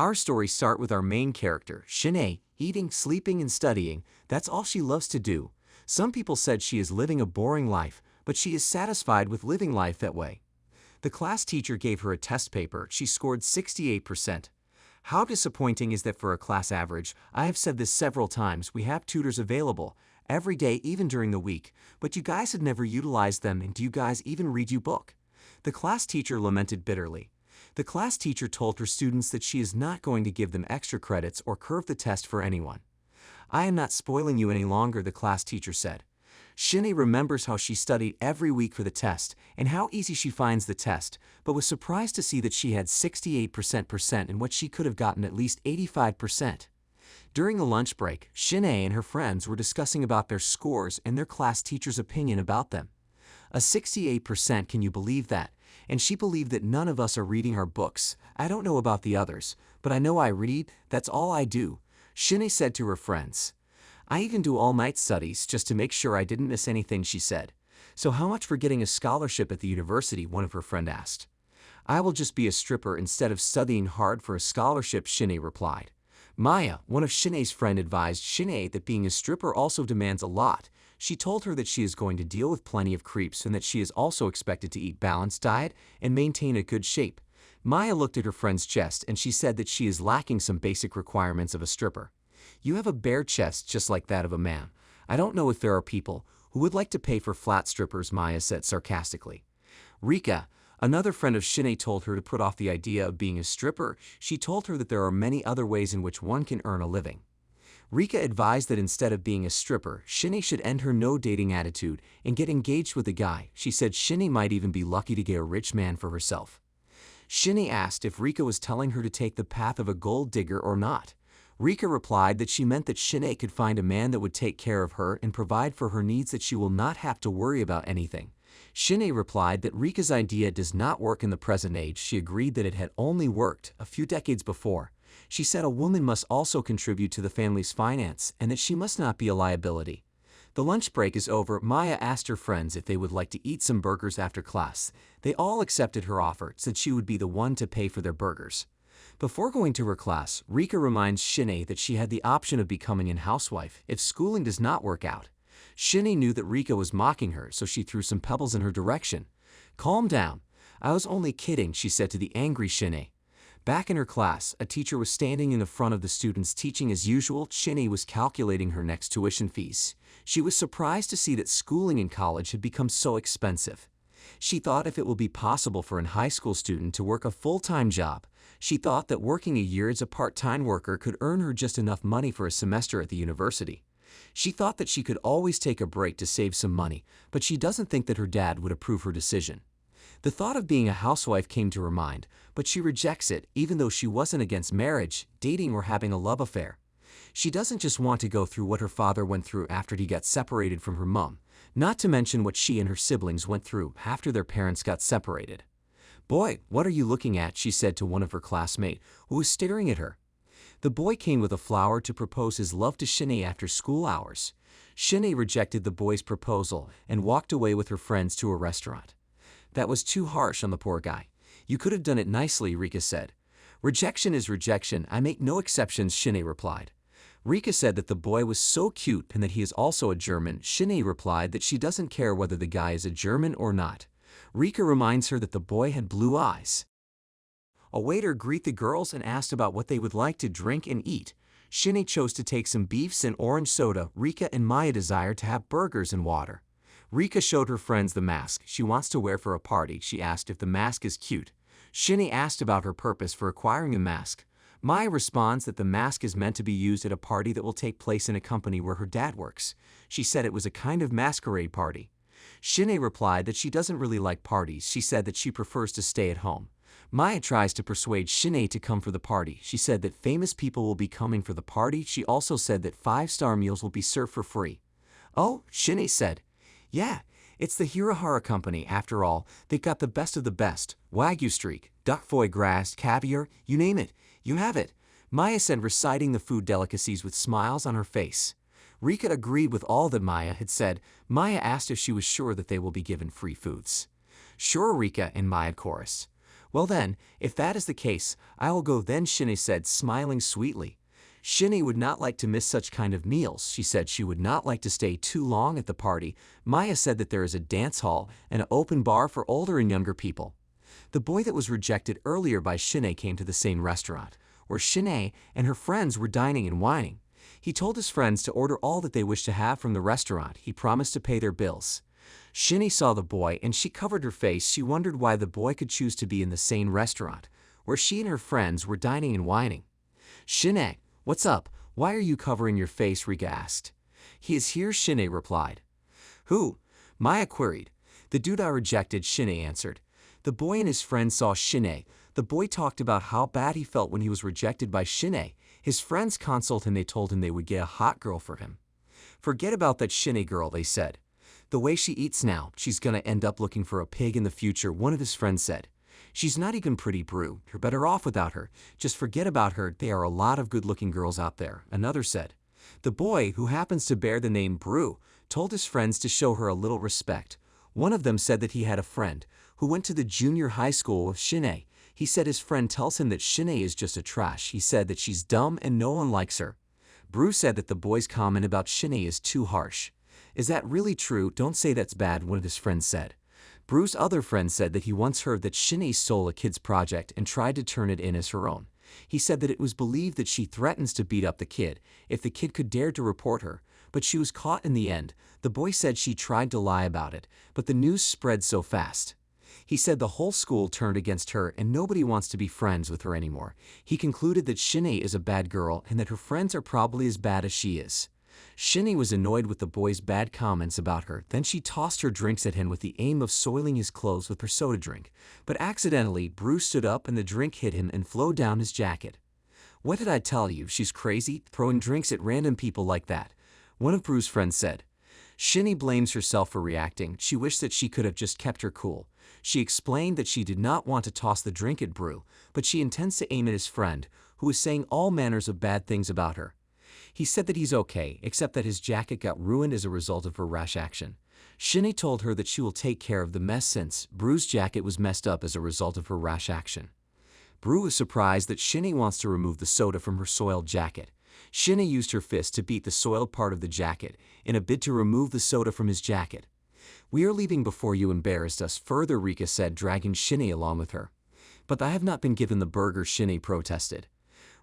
Our stories start with our main character, Shin-Ae, eating, sleeping, and studying. That's all she loves to do. Some people said she is living a boring life, but she is satisfied with living life that way. The class teacher gave her a test paper. She scored 68%. How disappointing is that for a class average? I have said this several times. We have tutors available every day, even during the week, but you guys have never utilized them, and do you guys even read your book? The class teacher lamented bitterly. The class teacher told her students that she is not going to give them extra credits or curve the test for anyone. I am not spoiling you any longer, the class teacher said. Shin-Ae remembers how she studied every week for the test and how easy she finds the test, but was surprised to see that she had 68% in what she could have gotten at least 85%. During the lunch break, Shin-Ae and her friends were discussing about their scores and their class teacher's opinion about them. A 68%, can you believe that? And she believed that none of us are reading our books. I don't know about the others, but I know I read. That's all I do, Shin-Ae said to her friends. I even do all-night studies just to make sure I didn't miss anything, she said. So how much for getting a scholarship at the university? One of her friends asked. I will just be a stripper instead of studying hard for a scholarship, Shin-Ae replied. Maya, one of Shin-Ae's friends, advised Shin-Ae that being a stripper also demands a lot. She told her that she is going to deal with plenty of creeps and that she is also expected to eat balanced diet and maintain a good shape. Maya looked at her friend's chest and she said that she is lacking some basic requirements of a stripper. You have a bare chest just like that of a man. I don't know if there are people who would like to pay for flat strippers, Maya said sarcastically. Rika, another friend of Shin-Ae, told her to put off the idea of being a stripper. She told her that there are many other ways in which one can earn a living. Rika advised that instead of being a stripper, Shin-Ae should end her no-dating attitude and get engaged with a guy. She said Shin-Ae might even be lucky to get a rich man for herself. Shin-Ae asked if Rika was telling her to take the path of a gold digger or not. Rika replied that she meant that Shin-Ae could find a man that would take care of her and provide for her needs, that she will not have to worry about anything. Shin-Ae replied that Rika's idea does not work in the present age. She agreed that it had only worked a few decades before. She said a woman must also contribute to the family's finance and that she must not be a liability. The lunch break is over. Maya asked her friends if they would like to eat some burgers after class. They all accepted her offer, said she would be the one to pay for their burgers. Before going to her class, Rika reminds Shin-Ae that she had the option of becoming a housewife if schooling does not work out. Shin-Ae knew that Rika was mocking her, so she threw some pebbles in her direction. Calm down. I was only kidding, she said to the angry Shin-Ae. Back in her class, a teacher was standing in the front of the students teaching as usual. Shin-Ae was calculating her next tuition fees. She was surprised to see that schooling in college had become so expensive. She thought if it will be possible for a high school student to work a full-time job. She thought that working a year as a part-time worker could earn her just enough money for a semester at the university. She thought that she could always take a break to save some money, but she doesn't think that her dad would approve her decision. The thought of being a housewife came to her mind, but she rejects it even though she wasn't against marriage, dating, or having a love affair. She doesn't just want to go through what her father went through after he got separated from her mom, not to mention what she and her siblings went through after their parents got separated. Boy, what are you looking at? She said to one of her classmates who was staring at her. The boy came with a flower to propose his love to Shin-Ae after school hours. Shin-Ae rejected the boy's proposal and walked away with her friends to a restaurant. That was too harsh on the poor guy. You could have done it nicely, Rika said. Rejection is rejection. I make no exceptions, Shin-Ae replied. Rika said that the boy was so cute and that he is also a German. Shin-Ae replied that she doesn't care whether the guy is a German or not. Rika reminds her that the boy had blue eyes. A waiter greeted the girls and asked about what they would like to drink and eat. Shin-Ae chose to take some beefs and orange soda. Rika and Maya desired to have burgers and water. Rika showed her friends the mask she wants to wear for a party. She asked if the mask is cute. Shin-Ae asked about her purpose for acquiring a mask. Maya responds that the mask is meant to be used at a party that will take place in a company where her dad works. She said it was a kind of masquerade party. Shin-Ae replied that she doesn't really like parties. She said that she prefers to stay at home. Maya tries to persuade Shin-Ae to come for the party. She said that famous people will be coming for the party. She also said that 5-star meals will be served for free. Oh, Shin-Ae said. Yeah, it's the Hirahara company. After all, they've got the best of the best. Wagyu steak, duck foie gras, caviar, you name it, you have it, Maya said, reciting the food delicacies with smiles on her face. Rika agreed with all that Maya had said. Maya asked if she was sure that they will be given free foods. Sure, Rika and Maya chorused. Well then, if that is the case, I will go then, Shin-Ae said, smiling sweetly. Shin-Ae would not like to miss such kind of meals. She said she would not like to stay too long at the party. Maya said that there is a dance hall and an open bar for older and younger people. The boy that was rejected earlier by Shin-Ae came to the same restaurant, where Shin-Ae and her friends were dining and whining. He told his friends to order all that they wished to have from the restaurant. He promised to pay their bills. Shin-Ae saw the boy and she covered her face. She wondered why the boy could choose to be in the same restaurant, where she and her friends were dining and whining. Shin-Ae, what's up? Why are you covering your face? Rika asked. He is here, Shin-Ae replied. Who? Maya queried. The dude I rejected, Shin-Ae answered. The boy and his friends saw Shin-Ae. The boy talked about how bad he felt when he was rejected by Shin-Ae. His friends consoled him. They told him they would get a hot girl for him. Forget about that Shin-Ae girl, they said. The way she eats now, she's gonna end up looking for a pig in the future, one of his friends said. She's not even pretty, Brew. You're better off without her. Just forget about her. There are a lot of good-looking girls out there, another said. The boy, who happens to bear the name Brew, told his friends to show her a little respect. One of them said that he had a friend who went to the junior high school with Shin-Ae. He said his friend tells him that Shin-Ae is just a trash. He said that she's dumb and no one likes her. Brew said that the boy's comment about Shin-Ae is too harsh. Is that really true? Don't say that's bad, one of his friends said. Brew's other friend said that he once heard that Shin-Ae stole a kid's project and tried to turn it in as her own. He said that it was believed that she threatens to beat up the kid if the kid could dare to report her, but she was caught in the end. The boy said she tried to lie about it, but the news spread so fast. He said the whole school turned against her and nobody wants to be friends with her anymore. He concluded that Shin-Ae is a bad girl and that her friends are probably as bad as she is. Shin-Ae was annoyed with the boy's bad comments about her. Then she tossed her drinks at him with the aim of soiling his clothes with her soda drink. But accidentally, Brew stood up and the drink hit him and flowed down his jacket. What did I tell you? She's crazy, throwing drinks at random people like that, one of Brew's friends said. Shin-Ae blames herself for reacting. She wished that she could have just kept her cool. She explained that she did not want to toss the drink at Brew, but she intends to aim at his friend, who is saying all manners of bad things about her. He said that he's okay, except that his jacket got ruined as a result of her rash action. Shin-Ae told her that she will take care of the mess since Brew's jacket was messed up as a result of her rash action. Brew is surprised that Shin-Ae wants to remove the soda from her soiled jacket. Shin-Ae used her fist to beat the soiled part of the jacket in a bid to remove the soda from his jacket. We are leaving before you embarrassed us further, Rika said, dragging Shin-Ae along with her. But I have not been given the burger, Shin-Ae protested.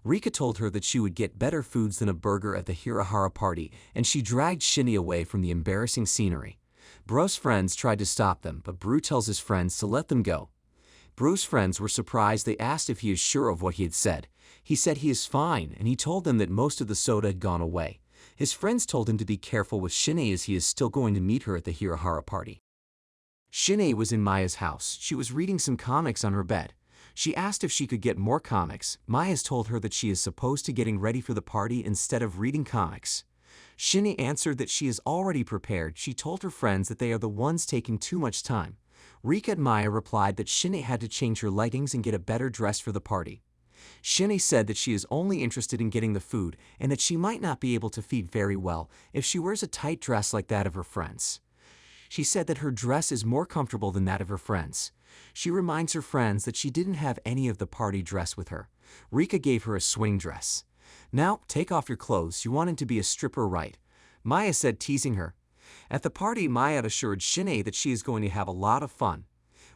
Rika told her that she would get better foods than a burger at the Hirahara party, and she dragged Shin-Ae away from the embarrassing scenery. Brew's friends tried to stop them, but Brew tells his friends to let them go. Brew's friends were surprised. They asked if he is sure of what he had said. He said he is fine, and he told them that most of the soda had gone away. His friends told him to be careful with Shin-Ae as he is still going to meet her at the Hirahara party. Shin-Ae was in Maya's house. She was reading some comics on her bed. She asked if she could get more comics. Maya's told her that she is supposed to getting ready for the party instead of reading comics. Shin-Ae answered that she is already prepared. She told her friends that they are the ones taking too much time. Rika and Maya replied that Shin-Ae had to change her leggings and get a better dress for the party. Shin-Ae said that she is only interested in getting the food and that she might not be able to feed very well if she wears a tight dress like that of her friends. She said that her dress is more comfortable than that of her friends. She reminds her friends that she didn't have any of the party dress with her. Rika gave her a swing dress. Now, take off your clothes. You wanted to be a stripper, right? Maya said, teasing her. At the party, Maya assured Shin-Ae that she is going to have a lot of fun.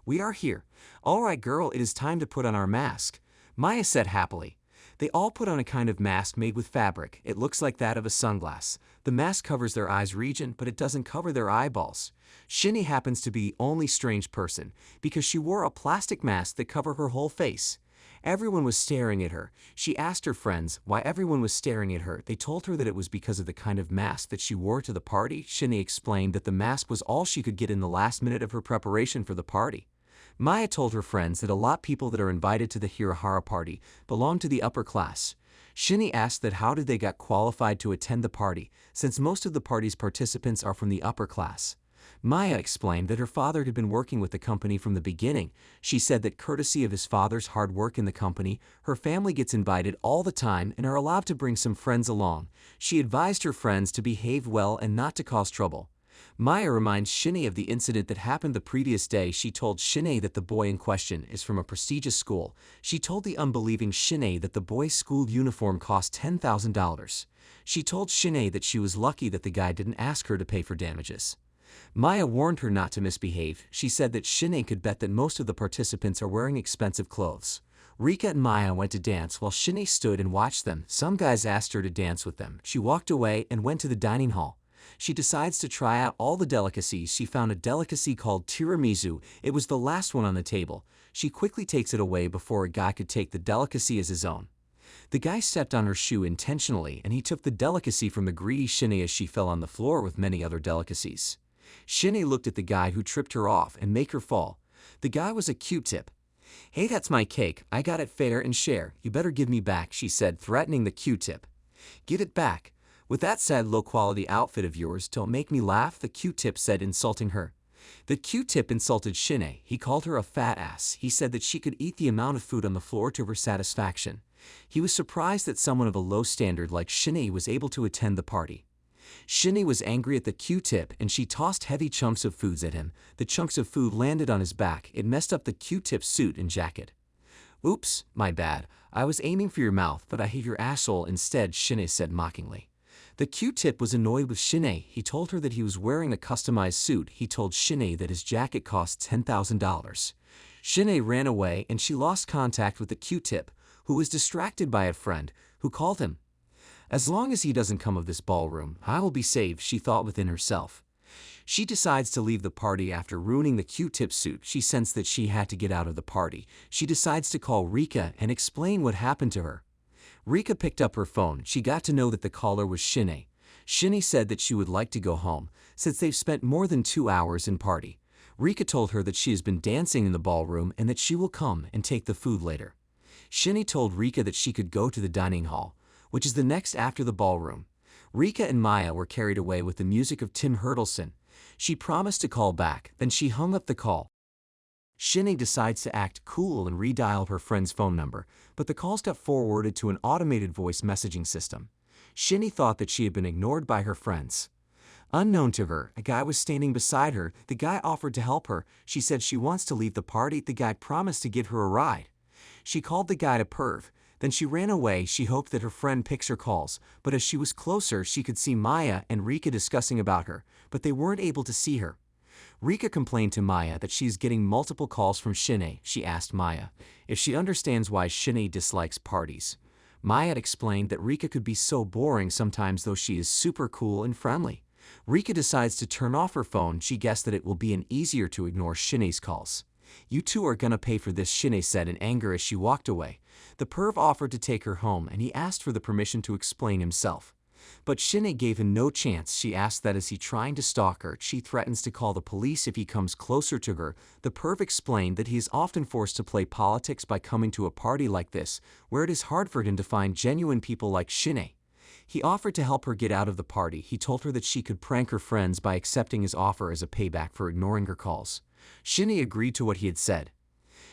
We are here. All right, girl, it is time to put on our mask, Maya said happily. They all put on a kind of mask made with fabric. It looks like that of a sunglass. The mask covers their eyes region, but it doesn't cover their eyeballs. Shin-Ae happens to be the only strange person, because she wore a plastic mask that covered her whole face. Everyone was staring at her. She asked her friends why everyone was staring at her. They told her that it was because of the kind of mask that she wore to the party. Shin-Ae explained that the mask was all she could get in the last minute of her preparation for the party. Maya told her friends that a lot of people that are invited to the Hirahara party belong to the upper class. Shin-Ae asked that how did they get qualified to attend the party, since most of the party's participants are from the upper class. Maya explained that her father had been working with the company from the beginning. She said that courtesy of his father's hard work in the company, her family gets invited all the time and are allowed to bring some friends along. She advised her friends to behave well and not to cause trouble. Maya reminds Shin-Ae of the incident that happened the previous day. She told Shin-Ae that the boy in question is from a prestigious school. She told the unbelieving Shin-Ae that the boy's school uniform cost $10,000. She told Shin-Ae that she was lucky that the guy didn't ask her to pay for damages. Maya warned her not to misbehave. She said that Shin-Ae could bet that most of the participants are wearing expensive clothes. Rika and Maya went to dance while Shin-Ae stood and watched them. Some guys asked her to dance with them. She walked away and went to the dining hall. She decides to try out all the delicacies. She found a delicacy called tiramisu. It was the last one on the table. She quickly takes it away before a guy could take the delicacy as his own. The guy stepped on her shoe intentionally and he took the delicacy from the greedy Shin-Ae as she fell on the floor with many other delicacies. Shin-Ae looked at the guy who tripped her off and make her fall. The guy was a Q-tip. "Hey, that's my cake. I got it fair and share. You better give me back," she said, threatening the Q-tip. "Give it back. With that sad low-quality outfit of yours, don't make me laugh," the Q-tip said, insulting her. The Q-tip insulted Shin-Ae. He called her a fat ass. He said that she could eat the amount of food on the floor to her satisfaction. He was surprised that someone of a low standard like Shin-Ae was able to attend the party. Shin-Ae was angry at the Q-tip and she tossed heavy chunks of foods at him. The chunks of food landed on his back. It messed up the Q-tip's suit and jacket. "Oops, my bad. I was aiming for your mouth, but I hit your asshole instead," Shin-Ae said mockingly. The Q-tip was annoyed with Shin-Ae. He told her that he was wearing a customized suit. He told Shin-Ae that his jacket cost $10,000. Shin-Ae ran away and she lost contact with the Q-tip, who was distracted by a friend who called him. "As long as he doesn't come of this ballroom, I will be saved," she thought within herself. She decides to leave the party after ruining the Q-tip suit. She sensed that she had to get out of the party. She decides to call Rika and explain what happened to her. Rika picked up her phone. She got to know that the caller was Shin-Ae. Shin-Ae said that she would like to go home, since they've spent more than 2 hours in party. Rika told her that she has been dancing in the ballroom and that she will come and take the food later. Shin-Ae told Rika that she could go to the dining hall, which is the next after the ballroom. Rika and Maya were carried away with the music of Tim Hurdleson. She promised to call back, then she hung up the call. Shin-Ae decides to act cool and redial her friend's phone number, but the calls got forwarded to an automated voice messaging system. Shin-Ae thought that she had been ignored by her friends. Unknown to her, a guy was standing beside her. The guy offered to help her. She said she wants to leave the party. The guy promised to give her a ride. She called the guy a perv. Then she ran away. She hoped that her friend picks her calls, but as she was closer, she could see Maya and Rika discussing about her, but they weren't able to see her. Rika complained to Maya that she is getting multiple calls from Shin-Ae. She asked Maya if she understands why Shin-Ae dislikes parties. Maya explained that Rika could be so boring sometimes, though she is super cool and friendly. Rika decides to turn off her phone. She guessed that it will be easier to ignore Shin-Ae's calls. "You two are gonna pay for this," Shin-Ae said in anger as she walked away. The perv offered to take her home and he asked for the permission to explain himself. But Shin-Ae gave him no chance. She asked that as he trying to stalk her, she threatens to call the police if he comes closer to her. The perv explained that he is often forced to play politics by coming to a party like this, where it is hard for him to find genuine people like Shin-Ae. He offered to help her get out of the party. He told her that she could prank her friends by accepting his offer as a payback for ignoring her calls. Shin-Ae agreed to what he had said.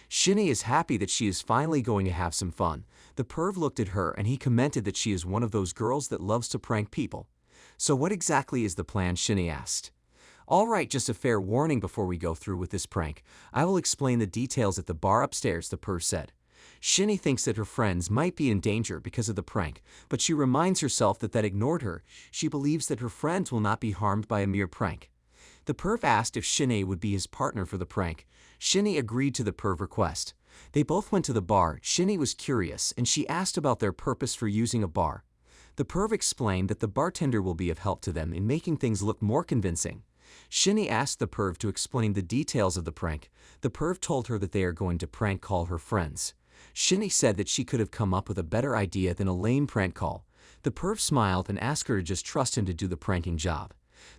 Shin-Ae is happy that she is finally going to have some fun. The perv looked at her and he commented that she is one of those girls that loves to prank people. "So what exactly is the plan?" Shin-Ae asked. "All right, just a fair warning before we go through with this prank. I will explain the details at the bar upstairs," the perv said. Shin-Ae thinks that her friends might be in danger because of the prank, but she reminds herself that ignored her. She believes that her friends will not be harmed by a mere prank. The perv asked if Shin-Ae would be his partner for the prank. Shin-Ae agreed to the perv request. They both went to the bar. Shin-Ae was curious and she asked about their purpose for using a bar. The perv explained that the bartender will be of help to them in making things look more convincing. Shin-Ae asked the perv to explain the details of the prank. The perv told her that they are going to prank call her friends. Shin-Ae said that she could have come up with a better idea than a lame prank call. The perv smiled and asked her to just trust him to do the pranking job.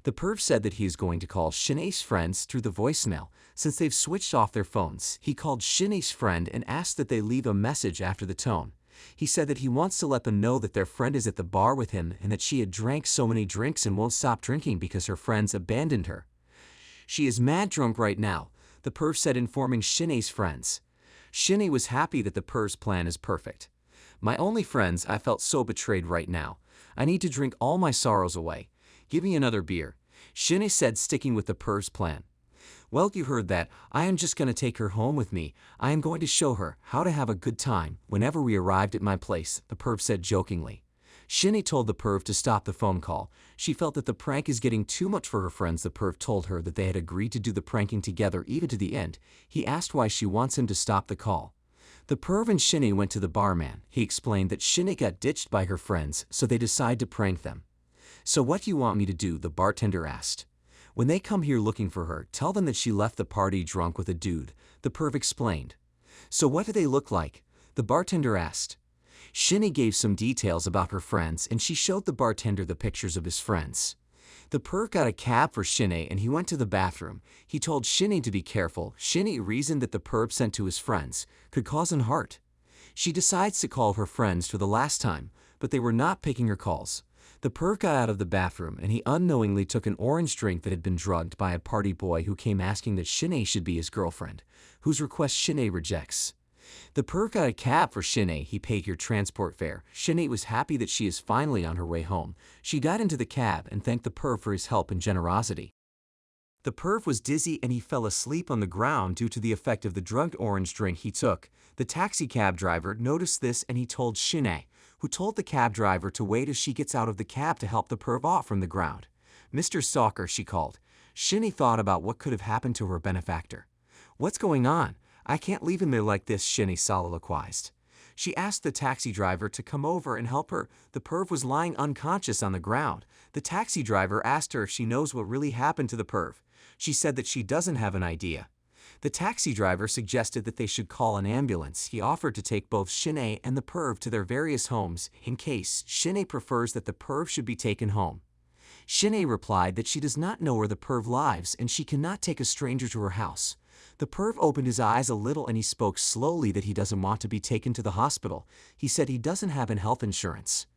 The perv said that he is going to call Shin-Ae's friends through the voicemail. Since they've switched off their phones, he called Shin-Ae's friend and asked that they leave a message after the tone. He said that he wants to let them know that their friend is at the bar with him and that she had drank so many drinks and won't stop drinking because her friends abandoned her. "She is mad drunk right now," the perv said, informing Shin-Ae's friends. Shin-Ae was happy that the perv's plan is perfect. "My only friends, I felt so betrayed right now. I need to drink all my sorrows away. Give me another beer." Shin-Ae said, sticking with the perv's plan. Well, you heard that. I am just gonna take her home with me. I am going to show her how to have a good time. Whenever we arrived at my place, the perv said jokingly. Shin-Ae told the perv to stop the phone call. She felt that the prank is getting too much for her friends. The perv told her that they had agreed to do the pranking together even to the end. He asked why she wants him to stop the call. The perv and Shin-Ae went to the barman. He explained that Shin-Ae got ditched by her friends, so they decide to prank them. So what do you want me to do? The bartender asked. When they come here looking for her, tell them that she left the party drunk with a dude, the perv explained. So what do they look like? The bartender asked. Shin-Ae gave some details about her friends and she showed the bartender the pictures of his friends. The perv got a cab for Shin-Ae and he went to the bathroom. He told Shin-Ae to be careful. Shin-Ae reasoned that the perv sent to his friends could cause an heart. She decides to call her friends for the last time, but they were not picking her calls. The perv got out of the bathroom and he unknowingly took an orange drink that had been drugged by a party boy who came asking that Shin-Ae should be his girlfriend, whose request Shin-Ae rejects. The perv got a cab for Shin-Ae. He paid her transport fare. Shin-Ae was happy that she is finally on her way home. She got into the cab and thanked the perv for his help and generosity. The perv was dizzy and he fell asleep on the ground due to the effect of the drugged orange drink he took. The taxi cab driver noticed this and he told Shin-Ae, who told the cab driver to wait as she gets out of the cab to help the perv off from the ground. Mr. Stalker, she called. Shin-Ae thought about what could have happened to her benefactor. What's going on? I can't leave him there like this, Shin-Ae soliloquized. She asked the taxi driver to come over and help her. The perv was lying unconscious on the ground. The taxi driver asked her if she knows what really happened to the perv. She said that she doesn't have an idea. The taxi driver suggested that they should call an ambulance. He offered to take both Shin-Ae and the perv to their various homes in case Shin-Ae prefers that the perv should be taken home. Shin-Ae replied that she does not know where the perv lives and she cannot take a stranger to her house. The perv opened his eyes a little and he spoke slowly that he doesn't want to be taken to the hospital. He said he doesn't have health insurance.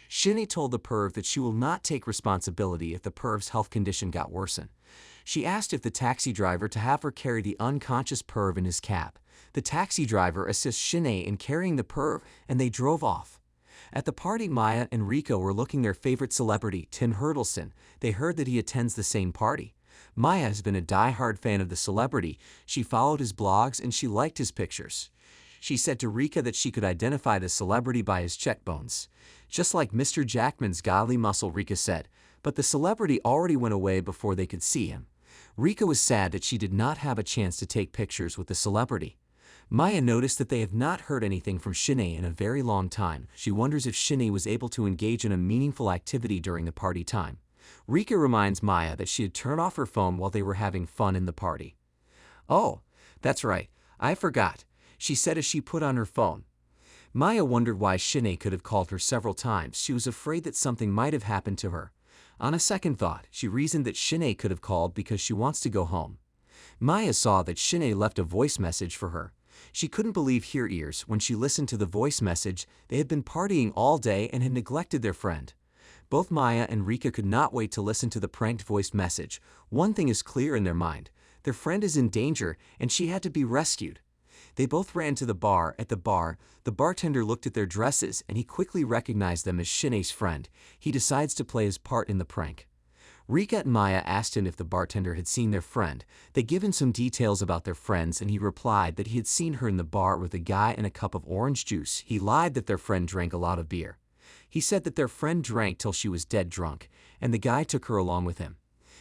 Shin-Ae told the perv that she will not take responsibility if the perv's health condition got worsened. She asked if the taxi driver to have her carry the unconscious perv in his cab. The taxi driver assists Shin-Ae in carrying the perv and they drove off. At the party, Maya and Rika were looking their favorite celebrity, Tim Hiddleston. They heard that he attends the same party. Maya has been a die-hard fan of the celebrity. She followed his blogs and she liked his pictures. She said to Rika that she could identify the celebrity by his cheekbones. Just like Mr. Jackman's godly muscle, Rika said, but the celebrity already went away before they could see him. Rika was sad that she did not have a chance to take pictures with the celebrity. Maya noticed that they have not heard anything from Shin-Ae in a very long time. She wonders if Shin-Ae was able to engage in a meaningful activity during the party time. Rika reminds Maya that she had turned off her phone while they were having fun in the party. Oh, that's right, I forgot, she said as she put on her phone. Maya wondered why Shin-Ae could have called her several times. She was afraid that something might have happened to her. On a second thought, she reasoned that Shin-Ae could have called because she wants to go home. Maya saw that Shin-Ae left a voice message for her. She couldn't believe her ears when she listened to the voice message. They had been partying all day and had neglected their friend. Both Maya and Rika could not wait to listen to the pranked voice message. One thing is clear in their mind. Their friend is in danger and she had to be rescued. They both ran to the bar. At the bar, the bartender looked at their dresses and he quickly recognized them as Shin-Ae's friend. He decides to play his part in the prank. Rika and Maya asked him if the bartender had seen their friend. They gave him some details about their friends and he replied that he had seen her in the bar with a guy and a cup of orange juice. He lied that their friend drank a lot of beer. He said that their friend drank till she was dead drunk, and the guy took her along with him.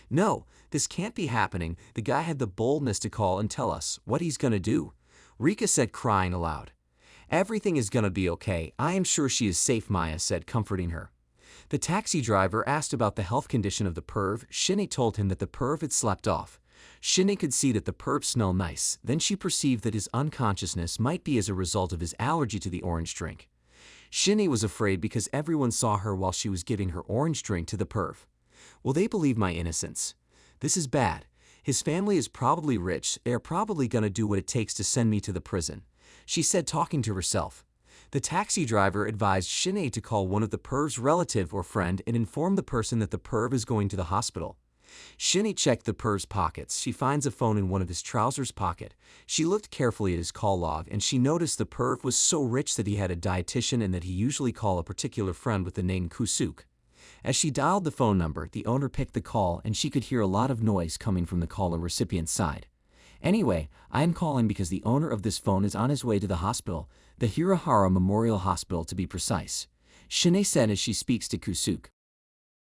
No, this can't be happening. The guy had the boldness to call and tell us what he's gonna do. Rika said, crying aloud. Everything is gonna be okay. I am sure she is safe, Maya said, comforting her. The taxi driver asked about the health condition of the perv. Shin-Ae told him that the perv had slept off. Shin-Ae could see that the perv smelled nice. Then she perceived that his unconsciousness might be as a result of his allergy to the orange drink. Shin-Ae was afraid because everyone saw her while she was giving her orange drink to the perv. Will they believe my innocence? This is bad. His family is probably rich. They are probably gonna do what it takes to send me to the prison, she said, talking to herself. The taxi driver advised Shin-Ae to call one of the perv's relative or friend and inform the person that the perv is going to the hospital. Shin-Ae checked the perv's pockets. She finds a phone in one of his trousers pocket. She looked carefully at his call log and she noticed the perv was so rich that he had a dietitian and that he usually called a particular friend with the name Kusuk. As she dialed the phone number, the owner picked the call and she could hear a lot of noise coming from the caller recipient's side. Anyway, I am calling because the owner of this phone is on his way to the hospital, the Hirahara Memorial Hospital to be precise, Shin-Ae said as she speaks to Kusuke.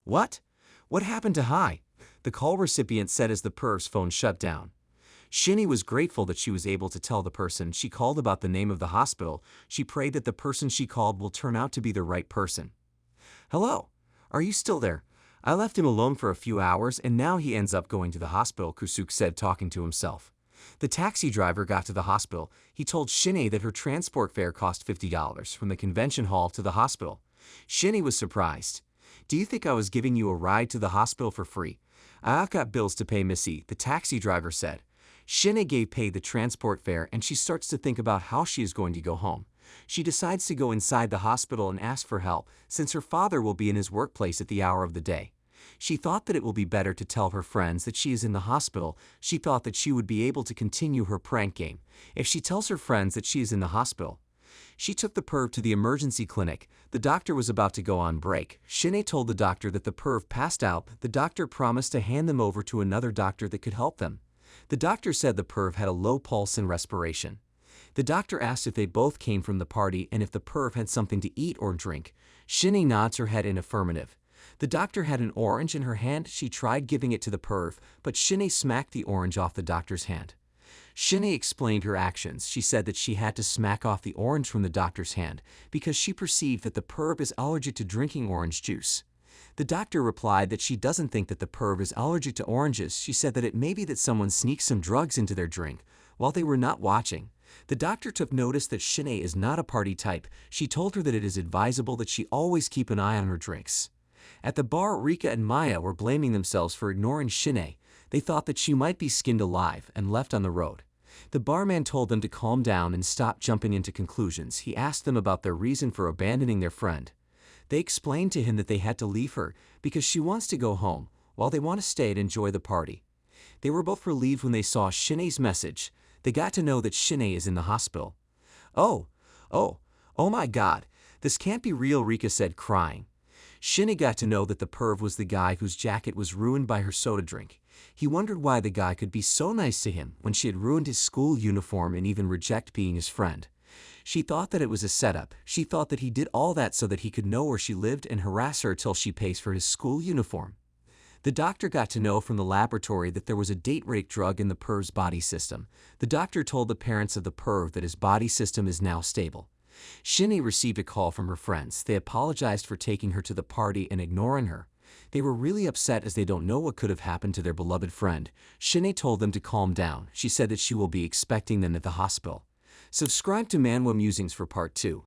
What? What happened to Hai? The call recipient said as the perv's phone shut down. Shin-Ae was grateful that she was able to tell the person she called about the name of the hospital. She prayed that the person she called will turn out to be the right person. Hello? Are you still there? I left him alone for a few hours and now he ends up going to the hospital, Kusuke said, talking to himself. The taxi driver got to the hospital. He told Shin-Ae that her transport fare cost $50 from the convention hall to the hospital. Shin-Ae was surprised. Do you think I was giving you a ride to the hospital for free? I've got bills to pay, Missy, the taxi driver said. Shin-Ae gave paid the transport fare and she starts to think about how she is going to go home. She decides to go inside the hospital and ask for help since her father will be in his workplace at the hour of the day. She thought that it will be better to tell her friends that she is in the hospital. She thought that she would be able to continue her prank game if she tells her friends that she is in the hospital. She took the perv to the emergency clinic. The doctor was about to go on break. Shin-Ae told the doctor that the perv passed out. The doctor promised to hand them over to another doctor that could help them. The doctor said the perv had a low pulse and respiration. The doctor asked if they both came from the party and if the perv had something to eat or drink. Shin-Ae nods her head in affirmative. The doctor had an orange in her hand. She tried giving it to the perv, but Shin-Ae smacked the orange off the doctor's hand. Shin-Ae explained her actions. She said that she had to smack off the orange from the doctor's hand because she perceived that the perv is allergic to drinking orange juice. The doctor replied that she doesn't think that the perv is allergic to oranges. She said that it may be that someone sneaked some drugs into their drink while they were not watching. The doctor took notice that Shin-Ae is not a party type. She told her that it is advisable that she always keep an eye on her drinks. At the bar, Rika and Maya were blaming themselves for ignoring Shin-Ae. They thought that she might be skinned alive and left on the road. The barman told them to calm down and stop jumping into conclusions. He asked them about their reason for abandoning their friend. They explained to him that they had to leave her because she wants to go home, while they want to stay and enjoy the party. They were both relieved when they saw Shin-Ae's message. They got to know that Shin-Ae is in the hospital. Oh my God, this can't be real, Rika said, crying. Shin-Ae got to know that the perv was the guy whose jacket was ruined by her soda drink. He wondered why the guy could be so nice to him when she had ruined his school uniform and even reject being his friend. She thought that it was a setup. She thought that he did all that so that he could know where she lived and harass her till she pays for his school uniform. The doctor got to know from the laboratory that there was a date rape drug in the perv's body system. The doctor told the parents of the perv that his body system is now stable. Shin-Ae received a call from her friends. They apologized for taking her to the party and ignoring her. They were really upset as they don't know what could have happened to their beloved friend. Shin-Ae told them to calm down. She said that she will be expecting them at the hospital. Subscribe to Manhwa Musings for Part 2.